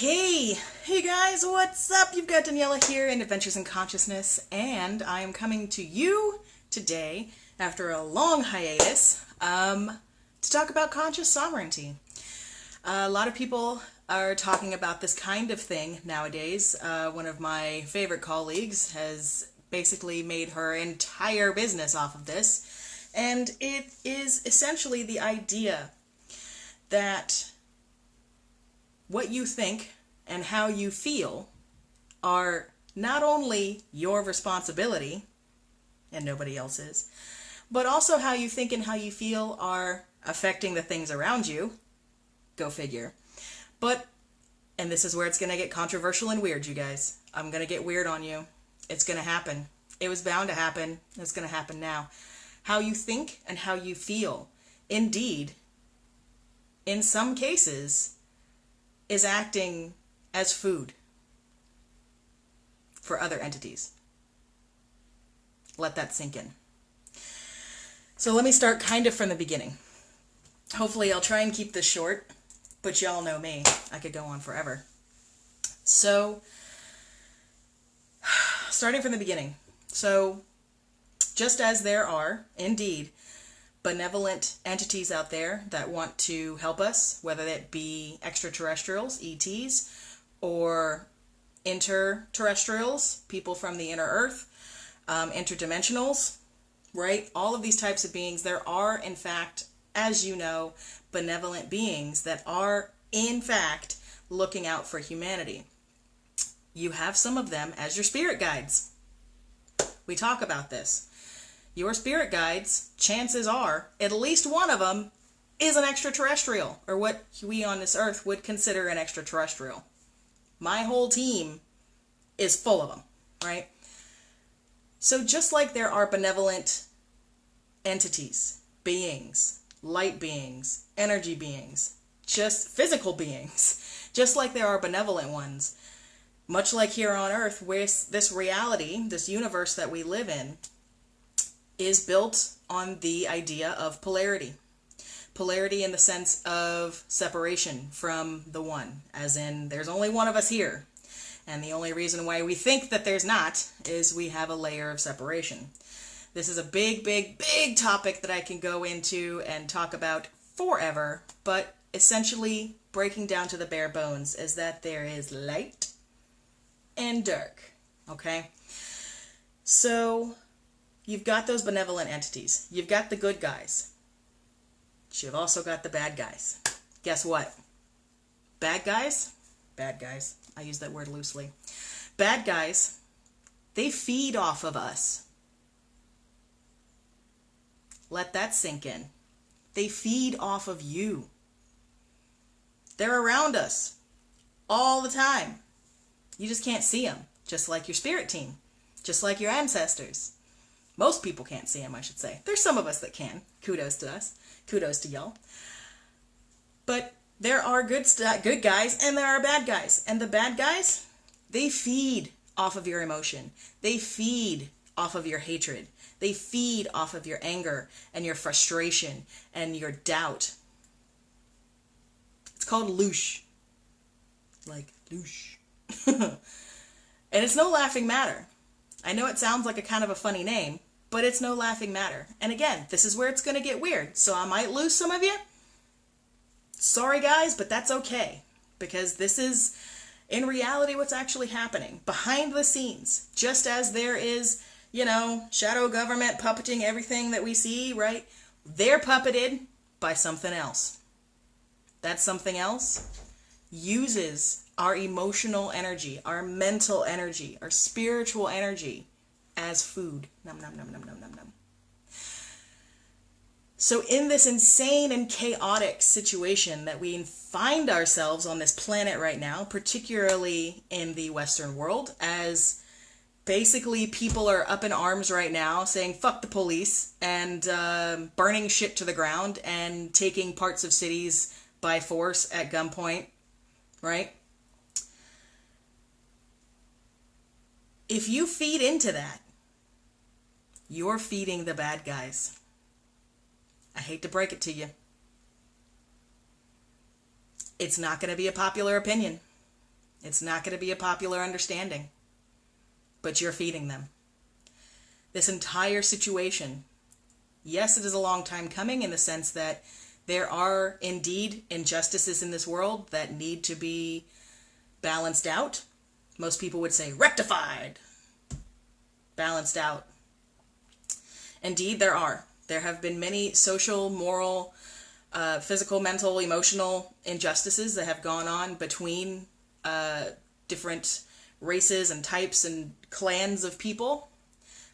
Okay, hey guys, what's up? You've got Daniela here in Adventures in Consciousness, and I am coming to you today after a long hiatus to talk about conscious sovereignty. A lot of people are talking about this kind of thing nowadays. One of my favorite colleagues has basically made her entire business off of this, and it is essentially the idea that what you think and how you feel are not only your responsibility, and nobody else's, but also how you think and how you feel are affecting the things around you. Go figure. But, and this is where it's going to get controversial and weird, you guys. I'm going to get weird on you. It's going to happen. It was bound to happen. It's going to happen now. How you think and how you feel, indeed, in some cases, is acting as food for other entities. Let that sink in. So let me start kind of from the beginning. Hopefully I'll try and keep this short, but y'all know me. I could go on forever. So, starting from the beginning. So, just as there are, indeed, benevolent entities out there that want to help us, whether it be extraterrestrials, ETs, or interterrestrials, people from the inner earth, interdimensionals, right? All of these types of beings, there are, in fact, as you know, benevolent beings that are, in fact, looking out for humanity. You have some of them as your spirit guides. We talk about this. Your spirit guides, chances are, at least one of them is an extraterrestrial, or what we on this earth would consider an extraterrestrial. My whole team is full of them, right? So just like there are benevolent entities, beings, light beings, energy beings, just physical beings, just like there are benevolent ones, much like here on earth, with this reality, this universe that we live in, is built on the idea of polarity. Polarity in the sense of separation from the one, as in there's only one of us here. And the only reason why we think that there's not is we have a layer of separation. This is a big, big, big topic that I can go into and talk about forever, but essentially breaking down to the bare bones is that there is light and dark, okay? So you've got those benevolent entities. You've got the good guys. You've also got the bad guys. Guess what? Bad guys, I use that word loosely. Bad guys, they feed off of us. Let that sink in. They feed off of you. They're around us all the time. You just can't see them, just like your spirit team, just like your ancestors. Most people can't see them, I should say. There's some of us that can. Kudos to us. Kudos to y'all. But there are good guys and there are bad guys. And the bad guys, they feed off of your emotion. They feed off of your hatred. They feed off of your anger and your frustration and your doubt. It's called loosh. Like loosh. And it's no laughing matter. I know it sounds like a kind of a funny name, but it's no laughing matter. And again, this is where it's going to get weird. So I might lose some of you. Sorry guys, but that's okay. Because this is, in reality, what's actually happening. Behind the scenes. Just as there is, you know, shadow government puppeting everything that we see, right? They're puppeted by something else. That something else uses our emotional energy, our mental energy, our spiritual energy as food. Nom, nom, nom, nom, nom, nom, nom. So in this insane and chaotic situation that we find ourselves on this planet right now, particularly in the Western world, as basically people are up in arms right now saying fuck the police and burning shit to the ground and taking parts of cities by force at gunpoint, right? If you feed into that, you're feeding the bad guys. I hate to break it to you. It's not going to be a popular opinion. It's not going to be a popular understanding, but you're feeding them. This entire situation, yes, it is a long time coming in the sense that there are indeed injustices in this world that need to be balanced out. Most people would say rectified, balanced out. Indeed, there are. There have been many social, moral, physical, mental, emotional injustices that have gone on between different races and types and clans of people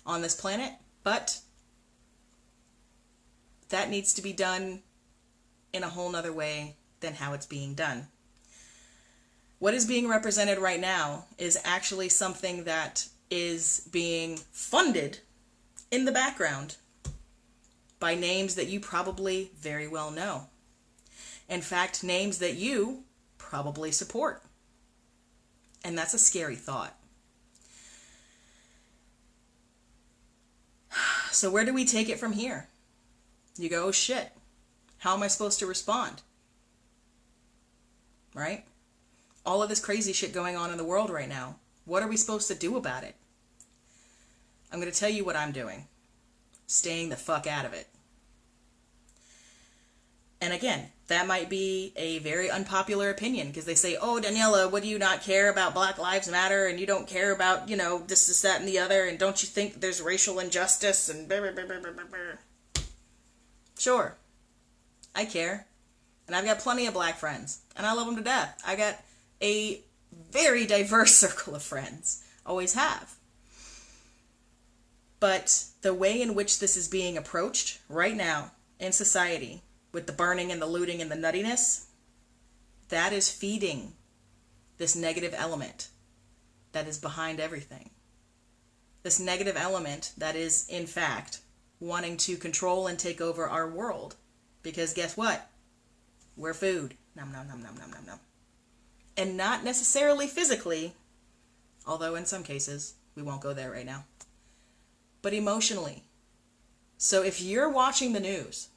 on this planet, but that needs to be done in a whole nother way than how it's being done. What is being represented right now is actually something that is being funded in the background by names that you probably very well know. In fact, names that you probably support. And that's a scary thought. So where do we take it from here? You go, oh shit, how am I supposed to respond? Right? All of this crazy shit going on in the world right now. What are we supposed to do about it? I'm going to tell you what I'm doing. Staying the fuck out of it. And again, that might be a very unpopular opinion because they say, oh, Daniela, what do you not care about Black Lives Matter? And you don't care about, this, that, and the other. And don't you think there's racial injustice? And blah, blah, blah, blah, blah, blah. Sure. I care. And I've got plenty of black friends. And I love them to death. I got a very diverse circle of friends. Always have. But the way in which this is being approached right now in society, with the burning and the looting and the nuttiness, that is feeding this negative element that is behind everything. This negative element that is, in fact, wanting to control and take over our world. Because guess what? We're food. Nom, nom, nom, nom, nom, nom, nom. And not necessarily physically, although in some cases, we won't go there right now, but emotionally. So if you're watching the news,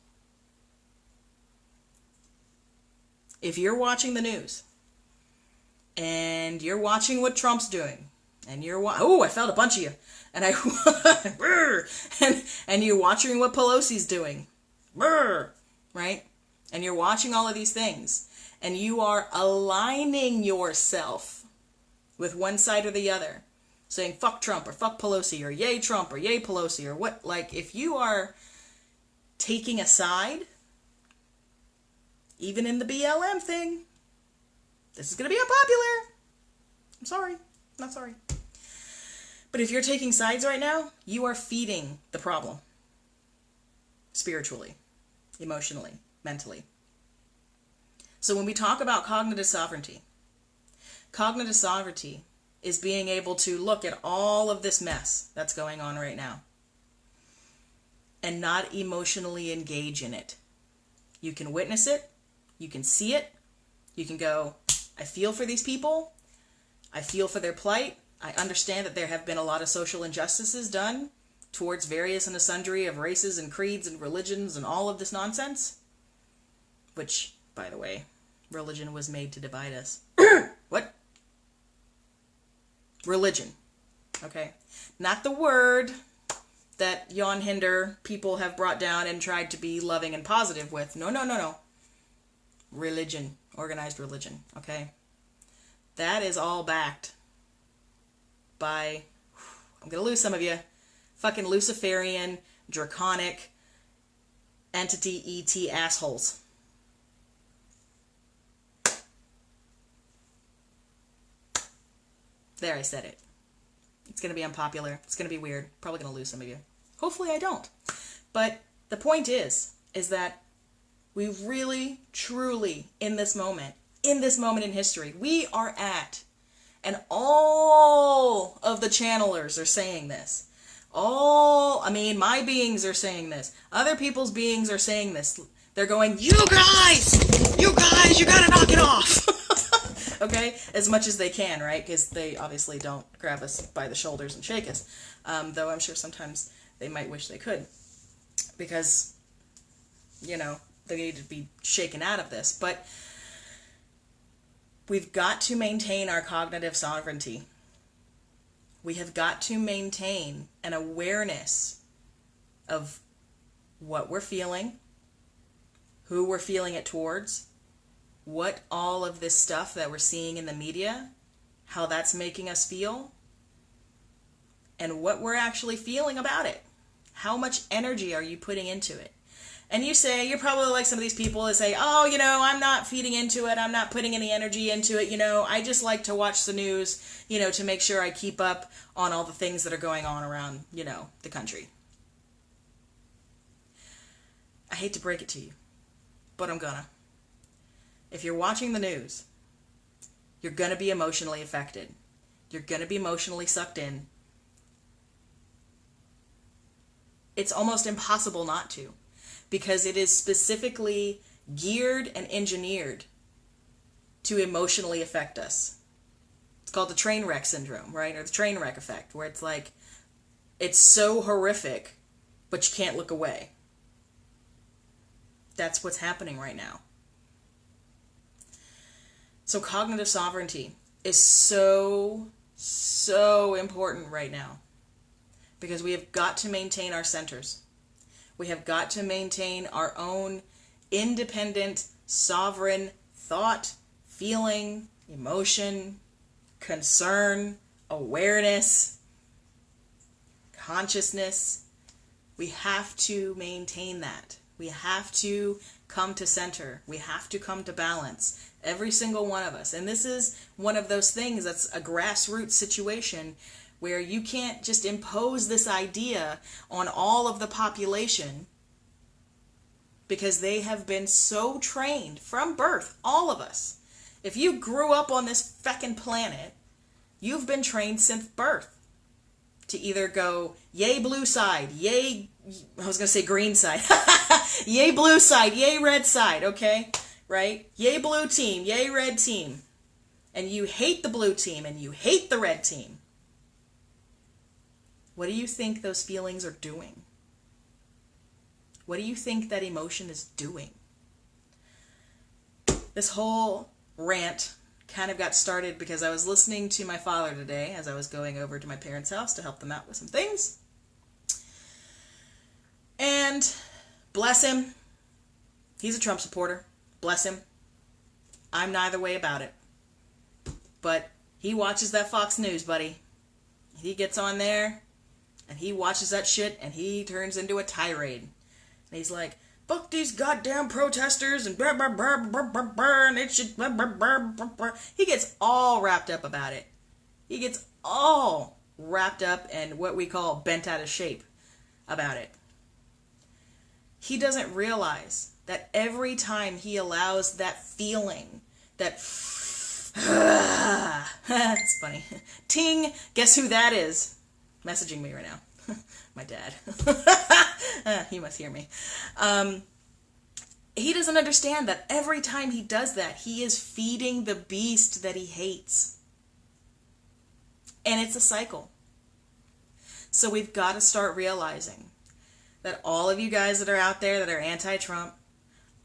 and you're watching what Trump's doing, and I felt a bunch of you, and and you're watching what Pelosi's doing, right? And you're watching all of these things, and you are aligning yourself with one side or the other, saying fuck Trump or fuck Pelosi or yay Trump or yay Pelosi or what, like if you are taking a side, even in the BLM thing, this is going to be unpopular. I'm sorry. Not sorry. But if you're taking sides right now, you are feeding the problem. Spiritually, emotionally, mentally. So when we talk about cognitive sovereignty is being able to look at all of this mess that's going on right now and not emotionally engage in it. You can witness it. You can see it. You can go, I feel for these people. I feel for their plight. I understand that there have been a lot of social injustices done towards various and sundry of races and creeds and religions and all of this nonsense. Which, by the way, religion was made to divide us. What? Religion. Okay. Not the word that Jan Hinder people have brought down and tried to be loving and positive with. No. Religion. Organized religion. Okay. That is all backed by, I'm going to lose some of you, fucking Luciferian, draconic, entity ET assholes. There, I said it. It's going to be unpopular. It's going to be weird. Probably going to lose some of you. Hopefully I don't. But the point is that we really, truly, in this moment in history, we are at, and all of the channelers are saying this. My beings are saying this. Other people's beings are saying this. They're going, you guys, you gotta knock it off. Okay? As much as they can, right? Because they obviously don't grab us by the shoulders and shake us. Though I'm sure sometimes they might wish they could. Because, they need to be shaken out of this. But We've got to maintain our cognitive sovereignty. We have got to maintain an awareness of what we're feeling, who we're feeling it towards, what all of this stuff that we're seeing in the media, how that's making us feel, and what we're actually feeling about it. How much energy are you putting into it? And you're probably like some of these people that say, oh, I'm not feeding into it. I'm not putting any energy into it. I just like to watch the news, to make sure I keep up on all the things that are going on around, the country. I hate to break it to you, but I'm gonna. If you're watching the news, you're gonna be emotionally affected. You're gonna be emotionally sucked in. It's almost impossible not to, because it is specifically geared and engineered to emotionally affect us. It's called the train wreck syndrome, right? Or the train wreck effect, where it's like, it's so horrific, but you can't look away. That's what's happening right now. So cognitive sovereignty is so, so important right now, because we have got to maintain our centers. We have got to maintain our own independent, sovereign thought, feeling, emotion, concern, awareness, consciousness. We have to maintain that. We have to come to center. We have to come to balance. Every single one of us. And this is one of those things that's a grassroots situation where you can't just impose this idea on all of the population, because they have been so trained from birth, all of us. If you grew up on this feckin' planet, you've been trained since birth to either go yay blue side, yay, I was going to say green side, yay blue side, yay red side, okay, right? Yay blue team, yay red team. And you hate the blue team and you hate the red team. What do you think those feelings are doing? What do you think that emotion is doing? This whole rant kind of got started because I was listening to my father today as I was going over to my parents' house to help them out with some things. And bless him, he's a Trump supporter. Bless him. I'm neither way about it. But he watches that Fox News, buddy. He gets on there and he watches that shit and he turns into a tirade. And he's like, fuck these goddamn protesters and blah, blah, blah, blah, blah, blah, and it should blah, blah, blah, blah, blah. He gets all wrapped up about it. He gets all wrapped up and what we call bent out of shape about it. He doesn't realize that every time he allows that feeling, that it's funny. Ting, guess who that is? Messaging me right now. My dad. He must hear me. He doesn't understand that every time he does that, he is feeding the beast that he hates. And it's a cycle. So we've got to start realizing that all of you guys that are out there that are anti-Trump,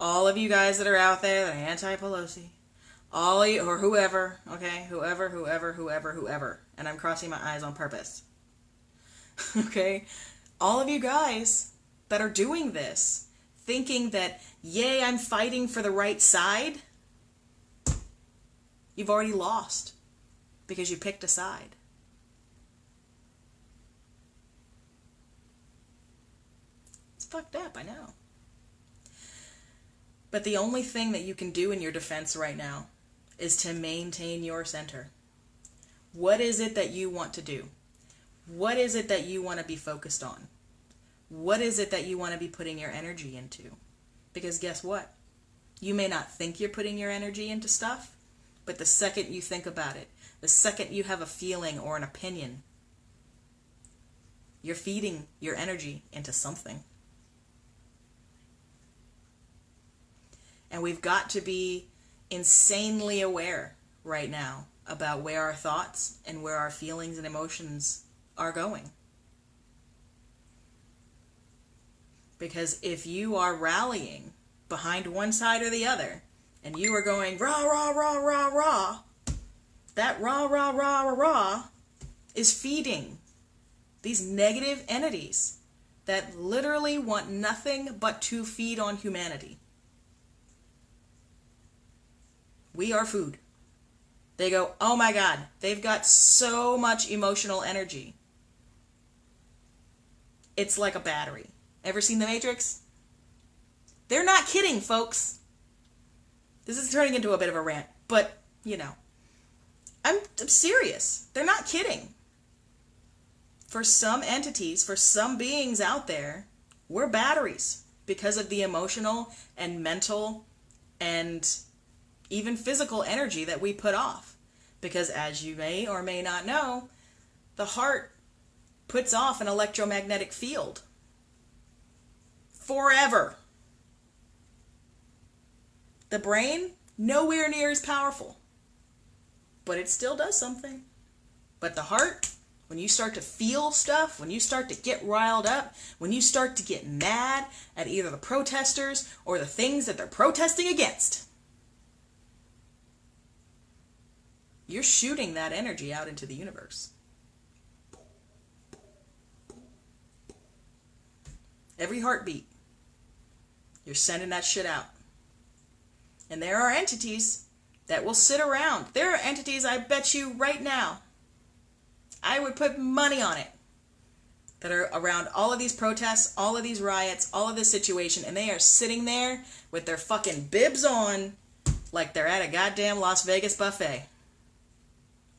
all of you guys that are out there that are anti-Pelosi, all of you, or whoever, okay, whoever, and I'm crossing my eyes on purpose. Okay, all of you guys that are doing this, thinking that, yay, I'm fighting for the right side, you've already lost because you picked a side. It's fucked up, I know. But the only thing that you can do in your defense right now is to maintain your center. What is it that you want to do? What is it that you want to be focused on? What is it that you want to be putting your energy into? Because guess what? You may not think you're putting your energy into stuff, but the second you think about it, the second you have a feeling or an opinion, you're feeding your energy into something. And we've got to be insanely aware right now about where our thoughts and where our feelings and emotions are going. Because if you are rallying behind one side or the other, and you are going rah, rah, rah, rah, rah, that rah, rah, rah, rah, rah is feeding these negative entities that literally want nothing but to feed on humanity. We are food. They go, oh my God, they've got so much emotional energy. It's like a battery. Ever seen The Matrix? They're not kidding, folks. This is turning into a bit of a rant, but, you know, I'm serious. They're not kidding. For some entities, for some beings out there, we're batteries because of the emotional and mental and even physical energy that we put off. Because as you may or may not know, the heart puts off an electromagnetic field forever. The brain, nowhere near as powerful, but it still does something. But the heart, when you start to feel stuff, when you start to get riled up, when you start to get mad at either the protesters or the things that they're protesting against, you're shooting that energy out into the universe. Every heartbeat, you're sending that shit out. And there are entities that will sit around. There are entities, I bet you right now, I would put money on it, that are around all of these protests, all of these riots, all of this situation, and they are sitting there with their fucking bibs on like they're at a goddamn Las Vegas buffet.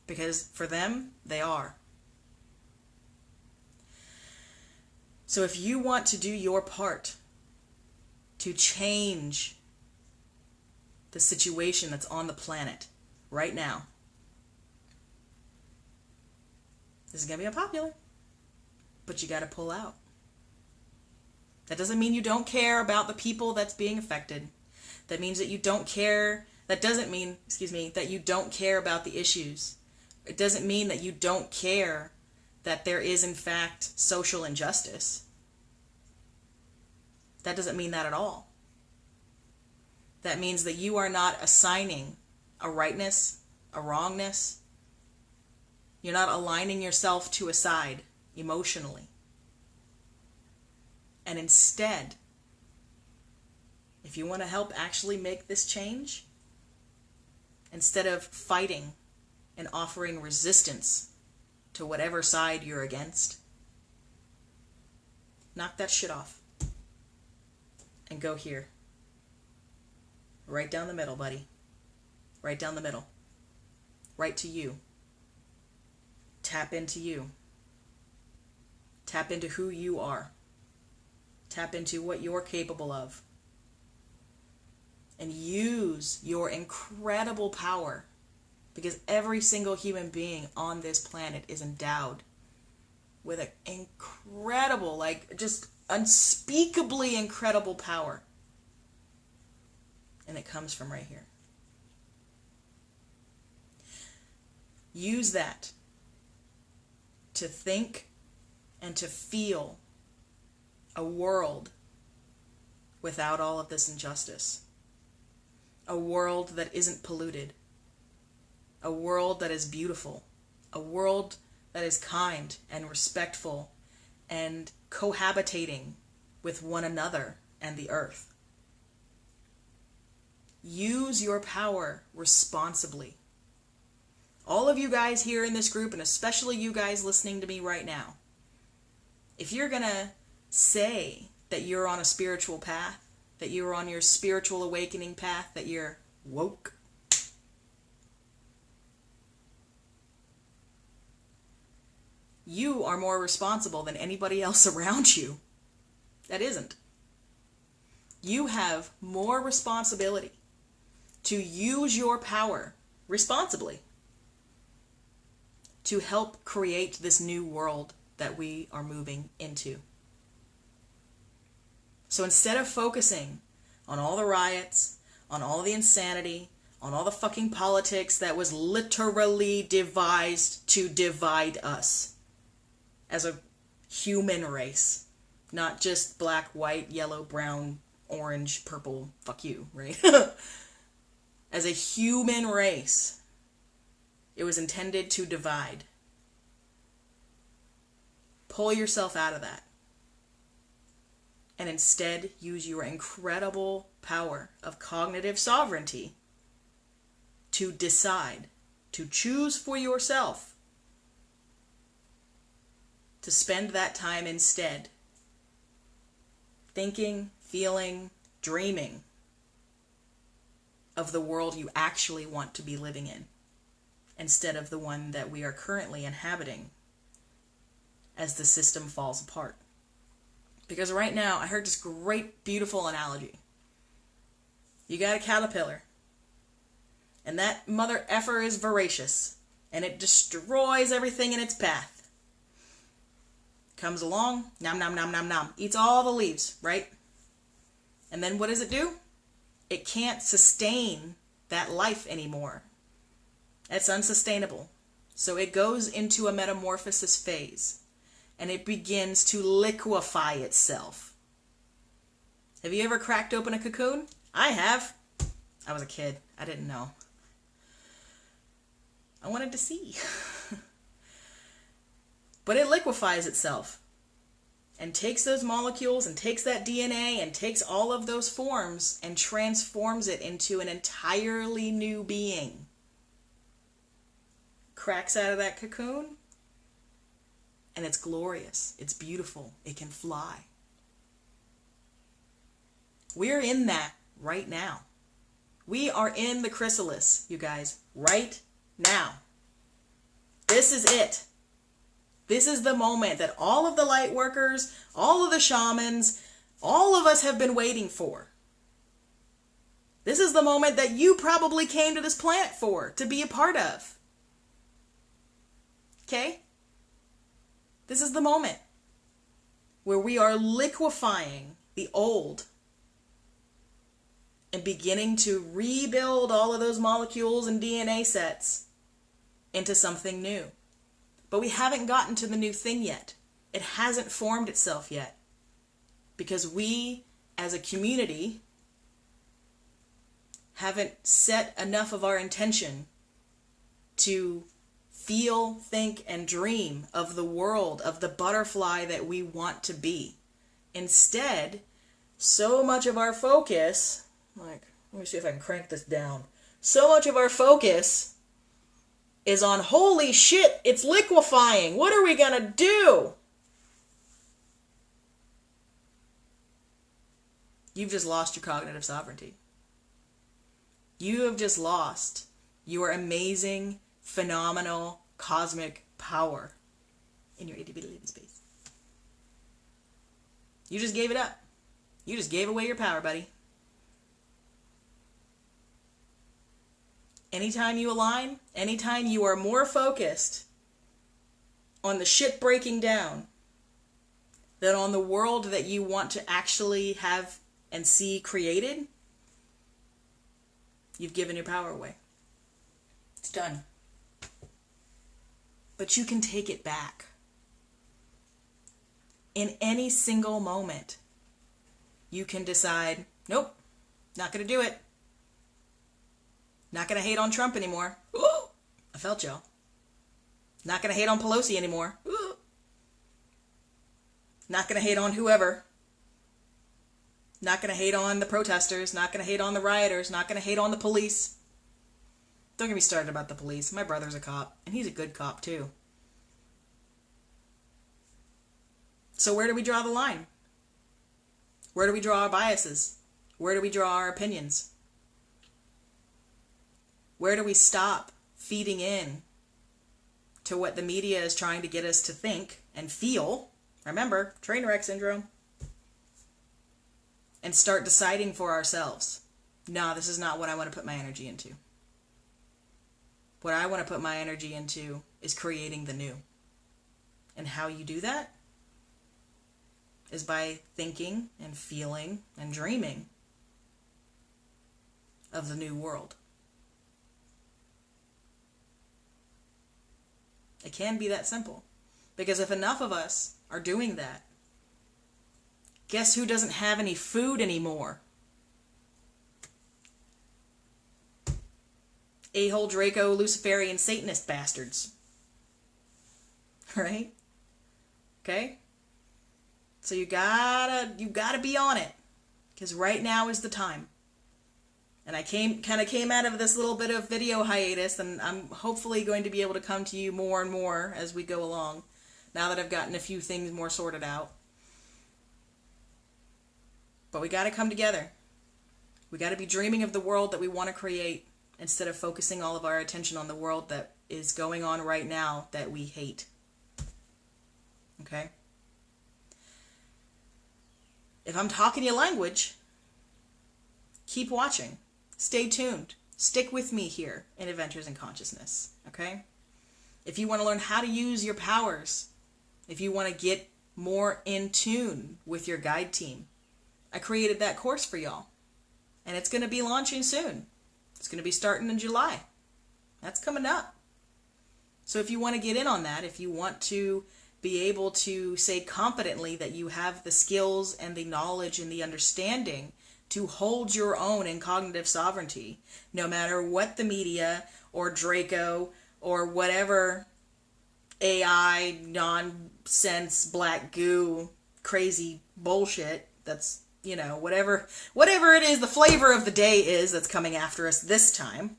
Because for them, they are. So if you want to do your part to change the situation that's on the planet right now, this is going to be unpopular, but you got to pull out. That doesn't mean you don't care about the people that's being affected. That means that you don't care. That doesn't mean, that you don't care about the issues. It doesn't mean that you don't care that there is, in fact, social injustice. That doesn't mean that at all. That means that you are not assigning a rightness, a wrongness. You're not aligning yourself to a side emotionally. And instead, if you want to help actually make this change, instead of fighting and offering resistance to whatever side you're against, knock that shit off and go here. Right down the middle, buddy. Right down the middle. Right to you. Tap into you. Tap into who you are. Tap into what you're capable of. And use your incredible power, because every single human being on this planet is endowed with an incredible, just unspeakably incredible power. And it comes from right here. Use that to think and to feel a world without all of this injustice. A world that isn't polluted. A world that is beautiful. A world that is kind and respectful and cohabitating with one another and the earth. Use your power responsibly. All of you guys here in this group, and especially you guys listening to me right now, if you're going to say that you're on a spiritual path, that you're on your spiritual awakening path, that you're woke, you are more responsible than anybody else around you that isn't. You have more responsibility to use your power responsibly to help create this new world that we are moving into. So instead of focusing on all the riots, on all the insanity, on all the fucking politics that was literally devised to divide us as a human race, not just black, white, yellow, brown, orange, purple, fuck you, right? as a human race, it was intended to divide. Pull yourself out of that. And instead use your incredible power of cognitive sovereignty to decide, to choose for yourself, to spend that time instead thinking, feeling, dreaming of the world you actually want to be living in, instead of the one that we are currently inhabiting as the system falls apart. Because right now, I heard this great, beautiful analogy. You got a caterpillar, and that mother effer is voracious, and it destroys everything in its path. Comes along, nom nom nom nom nom, eats all the leaves, right? And then what does it do? It can't sustain that life anymore. It's unsustainable. So it goes into a metamorphosis phase, and it begins to liquefy itself. Have you ever cracked open a cocoon? I have. I was a kid. I didn't know. I wanted to see. But it liquefies itself and takes those molecules and takes that DNA and takes all of those forms and transforms it into an entirely new being. Cracks out of that cocoon, and it's glorious. It's beautiful. It can fly. We're in that right now. We are in the chrysalis, you guys, right now. This is it. This is the moment that all of the light workers, all of the shamans, all of us have been waiting for. This is the moment that you probably came to this planet for, to be a part of. Okay? This is the moment where we are liquefying the old and beginning to rebuild all of those molecules and DNA sets into something new. But we haven't gotten to the new thing yet. It hasn't formed itself yet. Because we, as a community, haven't set enough of our intention to feel, think, and dream of the world, of the butterfly that we want to be. Instead, so much of our focus, let me see if I can crank this down. So much of our focus is on, holy shit, it's liquefying. What are we gonna do? You've just lost your cognitive sovereignty. You have just lost your amazing, phenomenal, cosmic power in your itty-bitty living space. You just gave it up. You just gave away your power, buddy. Anytime you align, anytime you are more focused on the shit breaking down than on the world that you want to actually have and see created, you've given your power away. It's done. But you can take it back. In any single moment, you can decide, nope, not going to do it. Not going to hate on Trump anymore. Ooh, I felt y'all. Not going to hate on Pelosi anymore. Ooh. Not going to hate on whoever. Not going to hate on the protesters. Not going to hate on the rioters. Not going to hate on the police. Don't get me started about the police. My brother's a cop, and he's a good cop too. So where do we draw the line? Where do we draw our biases? Where do we draw our opinions? Where do we stop feeding in to what the media is trying to get us to think and feel? Remember, train wreck syndrome. And start deciding for ourselves, no, this is not what I want to put my energy into. What I want to put my energy into is creating the new. And how you do that is by thinking and feeling and dreaming of the new world. It can be that simple. Because if enough of us are doing that, guess who doesn't have any food anymore? a-hole Draco Luciferian Satanist bastards. Right? Okay? So you gotta be on it. Because right now is the time. And I kind of came out of this little bit of video hiatus, and I'm hopefully going to be able to come to you more and more as we go along, now that I've gotten a few things more sorted out. But we got to come together. We got to be dreaming of the world that we want to create instead of focusing all of our attention on the world that is going on right now that we hate. Okay? If I'm talking your language, keep watching. Stay tuned. Stick with me here in Adventures in Consciousness, okay? If you want to learn how to use your powers, if you want to get more in tune with your guide team, I created that course for y'all. And it's going to be launching soon. It's going to be starting in July. That's coming up. So if you want to get in on that, if you want to be able to say confidently that you have the skills and the knowledge and the understanding to hold your own in cognitive sovereignty, no matter what the media or Draco or whatever AI nonsense black goo crazy bullshit that's, you know, whatever it is, the flavor of the day is that's coming after us this time.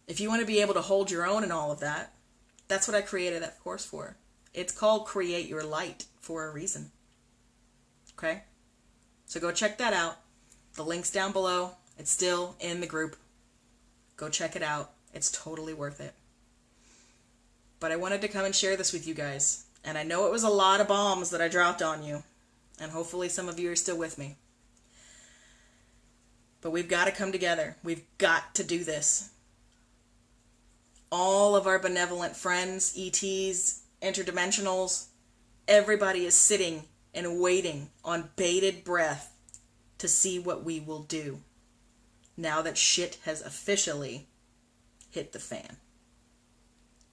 If you want to be able to hold your own in all of that, that's what I created that course for. It's called Create Your Light for a reason. Okay? So go check that out. The link's down below. It's still in the group. Go check it out. It's totally worth it. But I wanted to come and share this with you guys. And I know it was a lot of bombs that I dropped on you. And hopefully some of you are still with me. But we've got to come together. We've got to do this. All of our benevolent friends, ETs, interdimensionals, everybody is sitting and waiting on bated breath to see what we will do now that shit has officially hit the fan.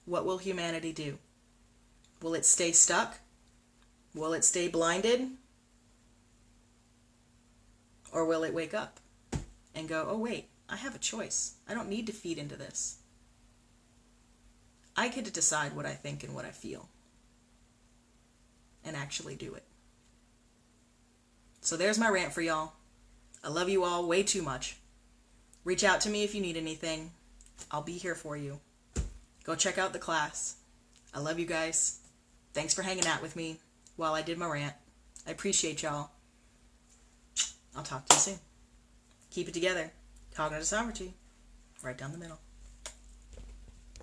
What will humanity do? Will it stay stuck? Will it stay blinded? Or will it wake up and go, oh wait, I have a choice. I don't need to feed into this. I get to decide what I think and what I feel and actually do it. So there's my rant for y'all. I love you all way too much. Reach out to me if you need anything. I'll be here for you. Go check out the class. I love you guys. Thanks for hanging out with me while I did my rant. I appreciate y'all. I'll talk to you soon. Keep it together. Cognitive sovereignty. Right down the middle.